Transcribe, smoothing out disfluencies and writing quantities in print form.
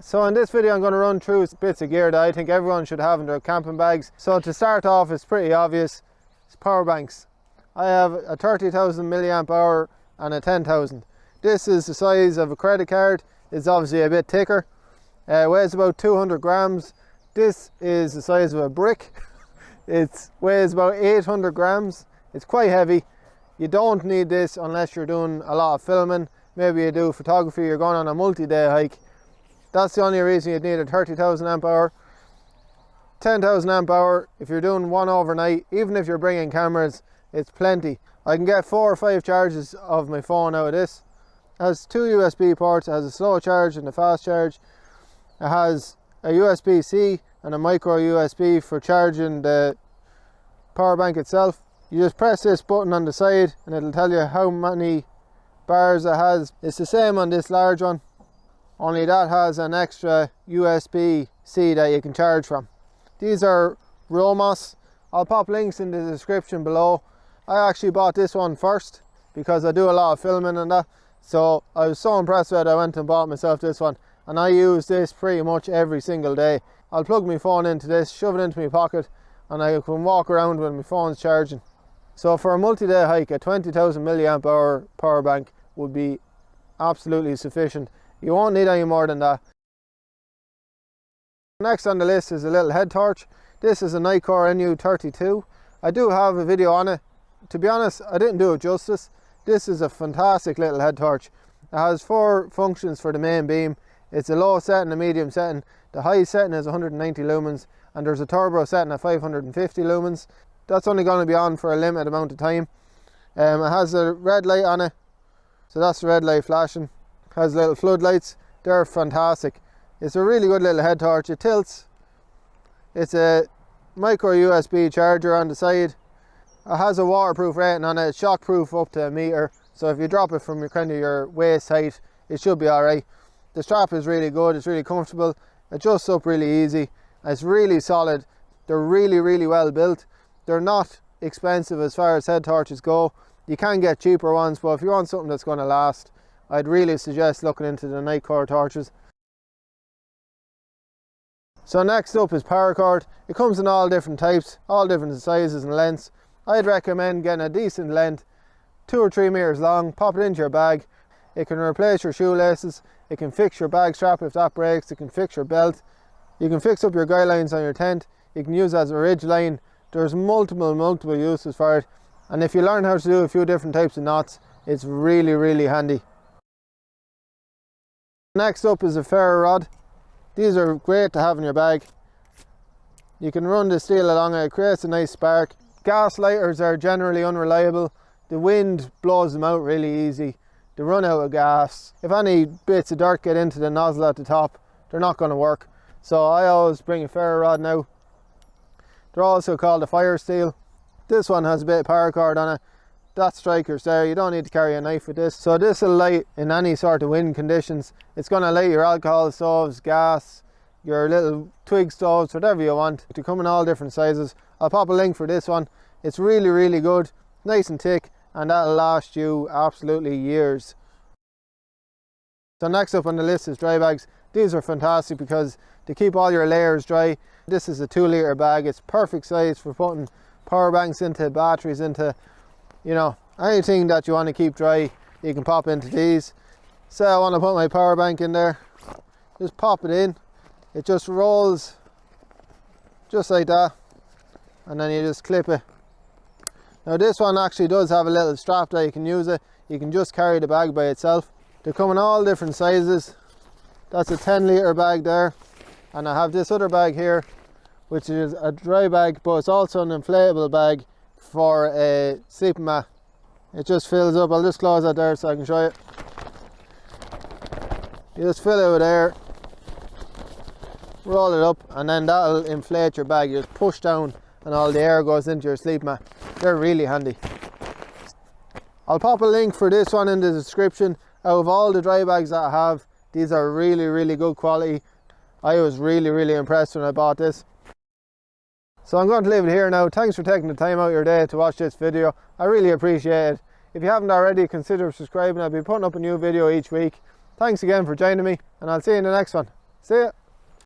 So in this video I'm going to run through bits of gear that I think everyone should have in their camping bags. So to start off, it's pretty obvious, it's power banks. I have a 30,000 milliamp hour and a 10,000. This is the size of a credit card. It's obviously a bit thicker. Weighs about 200 grams. This is the size of a brick. It weighs about 800 grams. It's quite heavy. You don't need this unless you're doing a lot of filming. Maybe you do photography, you're going on a multi-day hike. That's the only reason you'd need a 30,000 amp hour. 10,000 amp hour, if you're doing one overnight, even if you're bringing cameras, it's plenty. I can get 4 or 5 charges of my phone out of this. It has 2 USB ports. It has a slow charge and a fast charge. It has a USB-C and a micro USB for charging the power bank itself. You just press this button on the side and it'll tell you how many bars it has. It's the same on this large one, only that has an extra USB-C that you can charge from. These are Romoss. I'll pop links in the description below. I actually bought this one first because I do a lot of filming and that. So I was so impressed with it, I went and bought myself this one. And I use this pretty much every single day. I'll plug my phone into this, shove it into my pocket, and I can walk around when my phone's charging. So for a multi-day hike, a 20,000 milliamp hour power bank would be absolutely sufficient. You won't need any more than that. Next on the list is a little head torch. This is a Nikkor NU32. I do have a video on it. To be honest, I didn't do it justice. This is a fantastic little head torch. It has 4 functions for the main beam. It's a low setting, a medium setting. The high setting is 190 lumens, and there's a turbo setting at 550 lumens. That's only going to be on for a limited amount of time. It has a red light on it, so that's the red light flashing. It has little floodlights. They're fantastic. It's a really good little head torch. It tilts. It's a micro USB charger on the side. It has a waterproof rating on it. It's shockproof up to 1 meter. So if you drop it from your waist height, it should be alright. The strap is really good. It's really comfortable. It adjusts up really easy. It's really solid. They're really well built. They're not expensive as far as head torches go. You can get cheaper ones, but if you want something that's going to last, I'd really suggest looking into the Nikkor torches. So next up is paracord. It comes in all different types, all different sizes and lengths. I'd recommend getting a decent length, 2 or 3 meters long. Pop it into your bag. It can replace your shoelaces. It can fix your bag strap if that breaks. It can fix your belt. You can fix up your guy lines on your tent. You can use it as a ridge line. There's multiple uses for it. And if you learn how to do a few different types of knots, it's really handy. Next up is a ferro rod. These are great to have in your bag. You can run the steel along it. It creates a nice spark. Gas lighters are generally unreliable. The wind blows them out really easy. They run out of gas. If any bits of dirt get into the nozzle at the top, they're not going to work. So I always bring a ferro rod now. They're also called a fire steel. This one has a bit of paracord on it. That striker's there. You don't need to carry a knife with this. So this will light in any sort of wind conditions. It's going to light your alcohol stoves, gas, your little twig stoves, whatever you want. They come in all different sizes. I'll pop a link for this one. It's really good, nice and thick, and that'll last you absolutely years. So next up on the list is dry bags. These are fantastic because they keep all your layers dry. This is a 2 litre bag. It's perfect size for putting power banks into, batteries into, you know, anything that you want to keep dry, you can pop into these. Say I want to put my power bank in there, just pop it in. It just rolls just like that, and then you just clip it. Now this one actually does have a little strap that you can use it. You can just carry the bag by itself. They come in all different sizes. That's a 10 litre bag there, and I have this other bag here, which is a dry bag, but it's also an inflatable bag for a sleeping mat. It just fills up. I'll just close that there so I can show you. You just fill it with air, roll it up, and then that'll inflate your bag. You just push down and all the air goes into your sleep mat. They're really handy. I'll pop a link for this one in the description. Out of all the dry bags that I have, these are really good quality. I was really impressed when I bought this. So I'm going to leave it here now. Thanks for taking the time out of your day to watch this video. I really appreciate it. If you haven't already, consider subscribing. I'll be putting up a new video each week. Thanks again for joining me, and I'll see you in the next one. See ya.